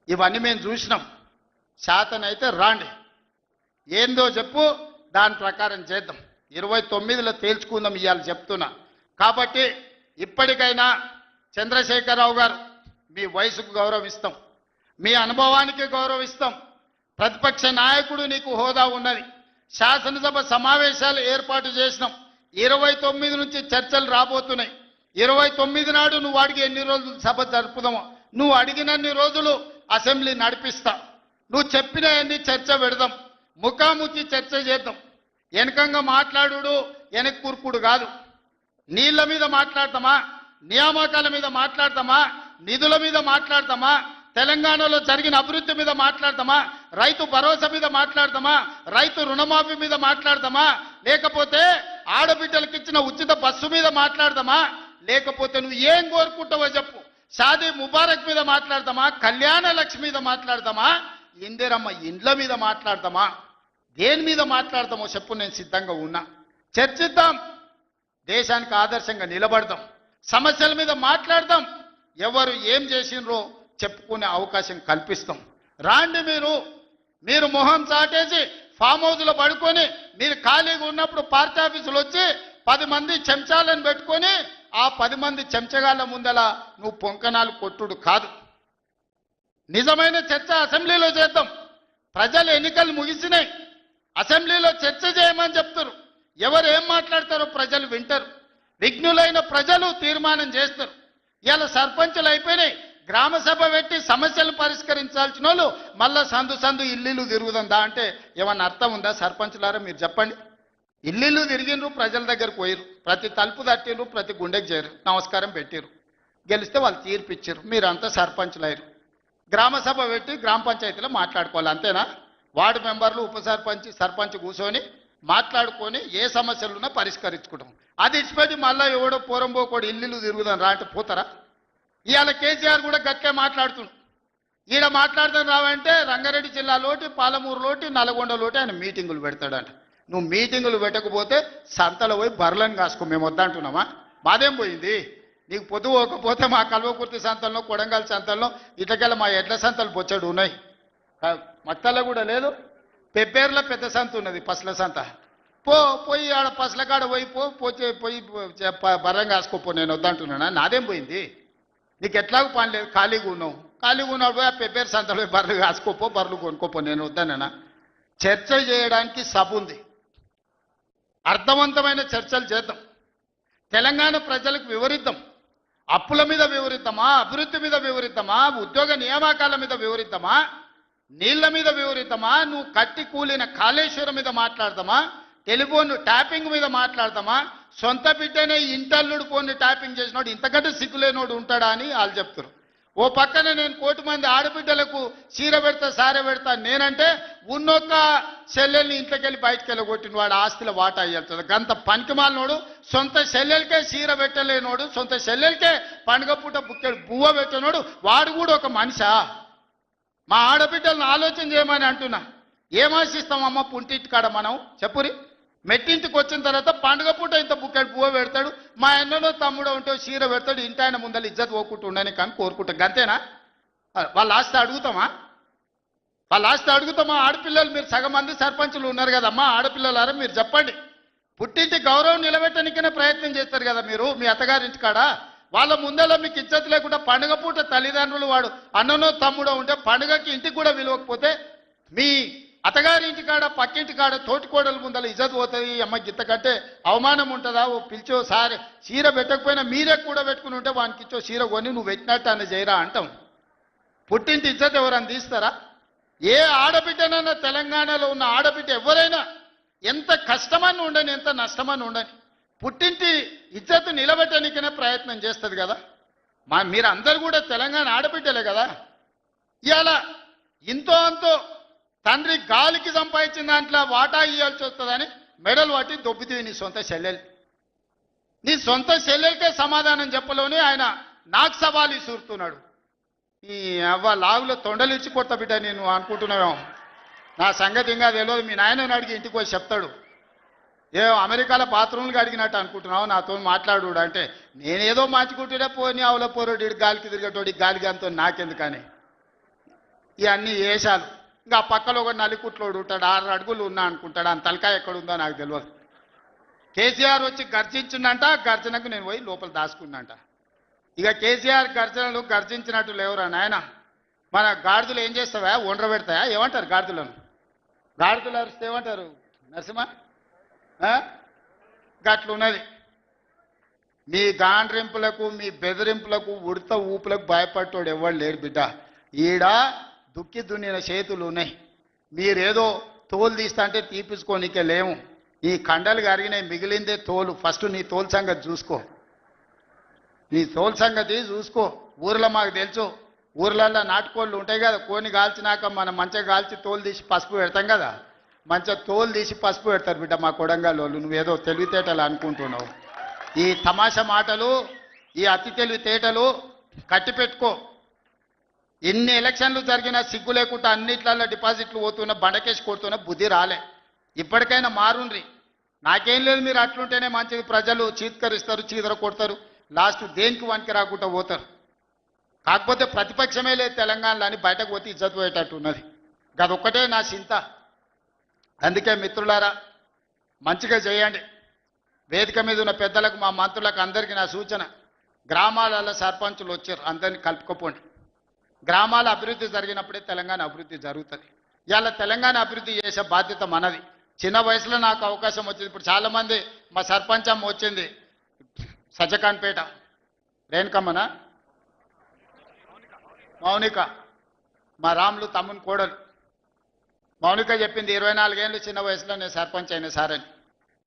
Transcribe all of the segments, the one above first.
ఇవన్నీ మేము చూసినాం. శాతనైతే రాండి, ఏందో చెప్పు, దాని ప్రకారం చేద్దాం. 29లో తేల్చుకుందాం ఇవాళ చెప్తున్నా. కాబట్టి ఇప్పటికైనా చంద్రశేఖరరావు గారు, మీ వయసుకు గౌరవిస్తాం, మీ అనుభవానికి గౌరవిస్తాం. ప్రతిపక్ష నాయకుడు, నీకు హోదా ఉన్నది. శాసనసభ సమావేశాలు ఏర్పాటు చేసినాం. 29 నుంచి చర్చలు రాబోతున్నాయి. 29 నాడు నువ్వు అడిగి ఎన్ని రోజులు సభ జరుపుదామో, నువ్వు అడిగినన్ని రోజులు అసెంబ్లీ నడిపిస్తా. నువ్వు చెప్పిన అన్ని చర్చ పెడదాం, ముఖాముఖి చర్చ చేద్దాం. వెనకంగా మాట్లాడు, వెనక కూర్పుడు కాదు. నీళ్ల మీద మాట్లాడతామా, నియామకాల మీద మాట్లాడతామా, నిధుల మీద మాట్లాడతామా, తెలంగాణలో జరిగిన అభివృద్ధి మీద మాట్లాడతామా, రైతు భరోసా మీద మాట్లాడతామా, రైతు రుణమాఫీ మీద మాట్లాడతామా, లేకపోతే ఆడబిడ్డలకు ఇచ్చిన ఉచిత బస్సు మీద మాట్లాడతామా, లేకపోతే నువ్వు ఏం కోరుకుంటావో చెప్పు, షాదీ ముబారక్ మీద మాట్లాడతామా, కళ్యాణ లక్ష్మి మీద మాట్లాడతామా, ఇందిరమ్మ ఇండ్ల మీద మాట్లాడతామా, దేని మీద మాట్లాడతామో చెప్పు, నేను సిద్ధంగా ఉన్నా. చర్చిద్దాం, దేశానికి ఆదర్శంగా నిలబడదాం, సమస్యల మీద మాట్లాడదాం, ఎవరు ఏం చేసినరో చెప్పుకునే అవకాశం కల్పిస్తాం. రాండి, మీరు మొహం చాటేసి ఫామ్ హౌస్లో పడుకొని, మీరు ఖాళీగా ఉన్నప్పుడు పార్టీ ఆఫీసులు వచ్చి 10 మంది చెంచాలను పెట్టుకొని ఆ 10 మంది చెంచగాళ్ళ ముందల నువ్వు పొంకనాలు కొట్టుడు కాదు. నిజమైన చర్చ అసెంబ్లీలో చేద్దాం. ప్రజలు ఎన్నికలు ముగిసినాయి, అసెంబ్లీలో చర్చ చేయమని చెప్తారు. ఎవరు ఏం మాట్లాడతారో ప్రజలు వింటారు. విఘ్నులైన ప్రజలు తీర్మానం చేస్తారు. ఇలా సర్పంచులు అయిపోయినాయి, గ్రామ సభ పెట్టి సమస్యలు పరిష్కరించాల్సిన వాళ్ళు మళ్ళా సందు ఇల్లు తిరుగుతుందా అంటే ఏమన్నా అర్థం ఉందా? సర్పంచులారా మీరు చెప్పండి. ఇల్లు తిరిగినరు, ప్రజల దగ్గరకు పోయిరు, ప్రతి తలుపు తట్టిరు, ప్రతి గుండెకి చేరు, నమస్కారం పెట్టిరు, గెలిస్తే వాళ్ళు తీర్పిచ్చారు, మీరంతా సర్పంచులు అయ్యారు. గ్రామ సభ పెట్టి గ్రామ పంచాయతీలో మాట్లాడుకోవాలి, అంతేనా? వార్డు మెంబర్లు, ఉప సర్పంచ్, సర్పంచ్ కూర్చొని మాట్లాడుకొని ఏ సమస్యలున్నా పరిష్కరించుకుంటాం. అది ఇచ్చిపెట్టి మళ్ళీ ఎవడో పోరంబోకోడు ఇల్లు తిరుగుదాం రా అంటే పోతారా? ఇవాళ కేసీఆర్ కూడా గట్టే మాట్లాడుతున్నాడు. ఈడ మాట్లాడదాం రావంటే రంగారెడ్డి జిల్లాలోటి, పాలమూరులోటి, నల్గొండలోటి ఆయన మీటింగులు పెడతాడంట. నువ్వు మీటింగులు పెట్టకపోతే సంతలో పోయి బర్రెలను కాసుకో, మేము వద్దంటున్నామా? మాదేం పోయింది? నీకు పొద్దు పోకపోతే మా కల్వకుర్తి సంతల్లో, కొడంగల్ సంతల్లో, ఇట్లకెళ్ళ మా ఎడ్ల సంతలు బొచ్చడు ఉన్నాయి. మత్తల్లో కూడా లేదు, పెబ్బేర్లో పెద్ద సంత ఉన్నది, పసల సంత. పోయి ఆడ పసల కాడ పోయి బర్రం కాసుకోపో, నేను వద్దంటున్నానా? నాదేం పోయింది? నీకు ఎట్లాగూ పని లేదు, ఖాళీగా ఉన్నావు. ఖాళీగా ఉన్నాడు పోయి ఆ పెబ్బేరు సంతలో బర్రెలు కాసుకోపో, బర్రెలు కొనుక్కోపో, నేను వద్దానన్నా? చర్చ చేయడానికి సభ ఉంది, అర్థవంతమైన చర్చలు చేద్దాం. తెలంగాణ ప్రజలకు వివరిద్దాం. అప్పుల మీద వివరిద్దామా, అభివృద్ధి మీద వివరిద్దామా, ఉద్యోగ నియామకాల మీద వివరిద్దామా, నీళ్ల మీద వివరిద్దామా, నువ్వు కట్టి కూలిన కాళేశ్వరం మీద మాట్లాడతామా, టెలిఫోన్ ట్యాపింగ్ మీద మాట్లాడతామా, సొంత బిడ్డనే ఇంటల్లుడు ఫోన్ ట్యాపింగ్ చేసినోడు ఇంతకంటే సిగ్గులేనోడు ఉంటాడా అని వాళ్ళు చెప్తారు. ఓ పక్కన నేను 1 కోటి మంది ఆడబిడ్డలకు చీర పెడతా, సారె పెడతా నేనంటే ఉన్నొక్క చెల్లెల్ని ఇంట్లోకెళ్ళి బయటకు వెళ్ళగొట్టిన వాడు ఆస్తిలో వాటా అయ్యేస్తుంది. గంత పనికిమాలినోడు, సొంత చెల్లెలకే చీర పెట్టలేనోడు, సొంత చెల్లెలకే పండుగ పూట బుక్కెడు బువ్వ పెట్టినోడు, వాడు కూడా ఒక మనిషా? మా ఆడబిడ్డలను ఆలోచన చేయమని అంటున్నా. ఏం ఆశిస్తామమ్మ పుంటింటి కాడ మనం? చెప్పురి. మెట్టింటికి వచ్చిన తర్వాత పండుగ పూట ఇంత బుక్కెడు పువ్వు పెడతాడు, మా అన్నలో తమ్ముడు ఉంటే చీర పెడతాడు, ఇంటి ఆయన ముందర ఇజ్జత్ పోకుంటూ ఉండని కానీ కోరుకుంటాం, అంతేనా? వాళ్ళ ఆస్తి అడుగుతామా? ఆడపిల్లలు మీరు సగం మంది సర్పంచులు ఉన్నారు కదమ్మా, ఆడపిల్లలారా మీరు చెప్పండి. పుట్టింటి గౌరవం నిలబెట్టడానికైనా ప్రయత్నం చేస్తారు కదా మీరు మీ అత్తగారింటి కాడ. వాళ్ళ ముందర మీకు ఇజ్జత్ లేకుండా పండుగ పూట తల్లిదండ్రులు వాడు అన్ననో తమ్ముడో ఉంటే పండుగకి ఇంటికి కూడా విలువకపోతే మీ అత్తగారి ఇంటికాడ, పక్కింటి కాడ, తోటికోడల ముందర ఇజ్జత్ పోతుంది. అమ్మ గిత్త కంటే అవమానం ఉంటుందా? ఓ పిలిచో సారే చీర పెట్టకపోయినా మీరే కూడా పెట్టుకుని ఉంటే వానికి ఇచ్చో చీర కొని నువ్వు పెట్టినట్టు అన్న చేయరా అంటాం. పుట్టింటి ఇజ్జత్ ఎవరని తీస్తారా? ఏ ఆడబిడ్డనైనా, తెలంగాణలో ఉన్న ఆడబిడ్డ ఎవరైనా ఎంత కష్టమని ఉండని, ఎంత నష్టమని ఉండని, పుట్టింటి ఇజ్జత్ నిలబెట్టడానికైనా ప్రయత్నం చేస్తుంది కదా. మీరు అందరు కూడా తెలంగాణ ఆడబిడ్డలే కదా. ఇవాళ ఇంతో అంతో తండ్రి గాలికి సంపాదించిన దాంట్లో వాటా ఇవ్వాల్సి వస్తుందని మెడలు పట్టి దొబ్బితీవి నీ సొంత చెల్లెలు. నీ సొంత చెల్లెలకే సమాధానం చెప్పలోనే ఆయన నాకు సవాలు ఇసురుతున్నాడు. ఈ అవ్వ లాగులో తొండలు ఇచ్చి కొత్త బిడ్డ నేను అనుకుంటున్నావేమో. నా సంగతి ఇంకా తెలియదు, మీ నాయనని అడిగి ఇంటికి పోయి చెప్తాడు. అమెరికాలో బాత్రూమ్లు అడిగినట్టు అనుకుంటున్నావు నాతో మాట్లాడు అంటే, నేనేదో మార్చుకుంటూనే పోని అవలో పోరోడు గాలికి తిరిగేటోడి గాలికి అంతో నాకెందుకని. ఇవన్నీ వేషాలు. ఇంకా ఆ పక్కలో ఒక నలికుట్లోడు ఉంటాడు, 6 అడుగులు ఉన్నా అనుకుంటాడు, అంత తలకాయ ఎక్కడుందో నాకు తెలియదు. కేసీఆర్ వచ్చి గర్జించిందంట, గర్జనకు నేను పోయి లోపల దాచుకున్నంట. ఇక కేసీఆర్ గర్జనలు గర్జించినట్టు లేవురా నాయన. మన గాడిదలు ఏం చేస్తావా, ఒండ్ర పెడతాయా, ఏమంటారు గాడిదలను? గాడిదలు అరిస్తే ఏమంటారు నరసింహ? గట్లున్నది. మీ గాండ్రింపులకు మీ బెదిరింపులకు ఉడత ఊపులకు భయపడ్డాడు ఎవడు లేడు బిడ్డ. ఈడ దుక్కి దున్నిన చేతులు ఉన్నాయి. మీరేదో తోలు తీస్తా అంటే తీపించుకోనికే లేము. ఈ కండలు కరిగినాయి, మిగిలిందే తోలు. ఫస్ట్ నీ తోలు సంగతి చూసుకో, నీ తోలు సంగతి చూసుకో. ఊర్లో మాకు తెలుసు, ఊర్లల్లో నాటుకోళ్ళు ఉంటాయి కదా, కోని కాల్చినాక మనం మంచిగా కాల్చి తోలు తీసి పసుపు పెడతాం కదా, మంచిగా తోలు తీసి పసుపు పెడతారు బిడ్డ మా కొడంగల్ వాళ్ళు. నువ్వేదో తెలివితేటలు అనుకుంటున్నావు. ఈ తమాషా మాటలు, ఈ అతి తెలివితేటలు కట్టిపెట్టుకో. ఎన్ని ఎలక్షన్లు జరిగినా సిగ్గు లేకుండా అన్నిట్లలో డిపాజిట్లు పోతున్నా, బండకేసి కొడుతున్నా, బుద్ధి రాలే. ఇప్పటికైనా మారుండ్రి. నాకేం లేదు, మీరు అట్లుంటేనే మంచిది. ప్రజలు చీత్కరిస్తారు, చీదర కొడతారు, లాస్ట్ దేనికి వానికి రాకుండా పోతారు. కాకపోతే ప్రతిపక్షమే లేదు తెలంగాణలో అని బయటకు పోతే ఇజ్జత్ పోయేటట్టు ఉన్నది. గదొక్కటే నా చింత. అందుకే మిత్రులారా, మంచిగా చేయండి. వేదిక మీద ఉన్న పెద్దలకు, మా మంత్రులకు అందరికీ నా సూచన, గ్రామాలలో సర్పంచులు వచ్చారు, అందరినీ కలుపుకోపోండి. గ్రామాల అభివృద్ధి జరిగినప్పుడే తెలంగాణ అభివృద్ధి జరుగుతుంది. ఇవాళ తెలంగాణ అభివృద్ధి చేసే బాధ్యత మనది. చిన్న వయసులో నాకు అవకాశం వచ్చింది. ఇప్పుడు చాలామంది, మా సర్పంచ్ అమ్మ వచ్చింది సజ్జకాన్పేట, రేణుకమ్మన మౌనిక, మా రాములు తమ్ముని కోడలు మౌనిక చెప్పింది, 24 ఏళ్ళు చిన్న వయసులో నేను సర్పంచ్ అయిన సార్ అని.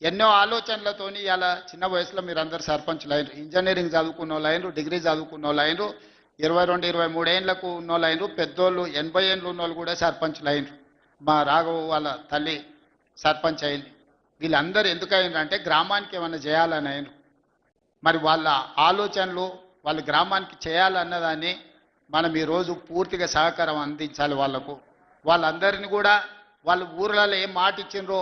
ఎన్నో ఆలోచనలతోని ఇలా చిన్న వయసులో మీరు అందరు సర్పంచ్లు అయినరు. ఇంజనీరింగ్ చదువుకున్న వాళ్ళు అయినరు, డిగ్రీ చదువుకున్న వాళ్ళు అయినరు, 22, 23 ఏళ్ళకు ఉన్న వాళ్ళు అయినరు, పెద్దోళ్ళు 80 ఏళ్ళు ఉన్న వాళ్ళు కూడా సర్పంచ్లు అయినరు. మా రాఘవ వాళ్ళ తల్లి సర్పంచ్ అయింది. వీళ్ళందరూ ఎందుకు అయినరు అంటే గ్రామానికి ఏమైనా చేయాలని అయినరు. మరి వాళ్ళ ఆలోచనలు వాళ్ళ గ్రామానికి చేయాలన్నదాన్ని మనం ఈరోజు పూర్తిగా సహకారం అందించాలి వాళ్ళకు. వాళ్ళందరినీ కూడా వాళ్ళు ఊర్లలో ఏం మాట ఇచ్చిండ్రో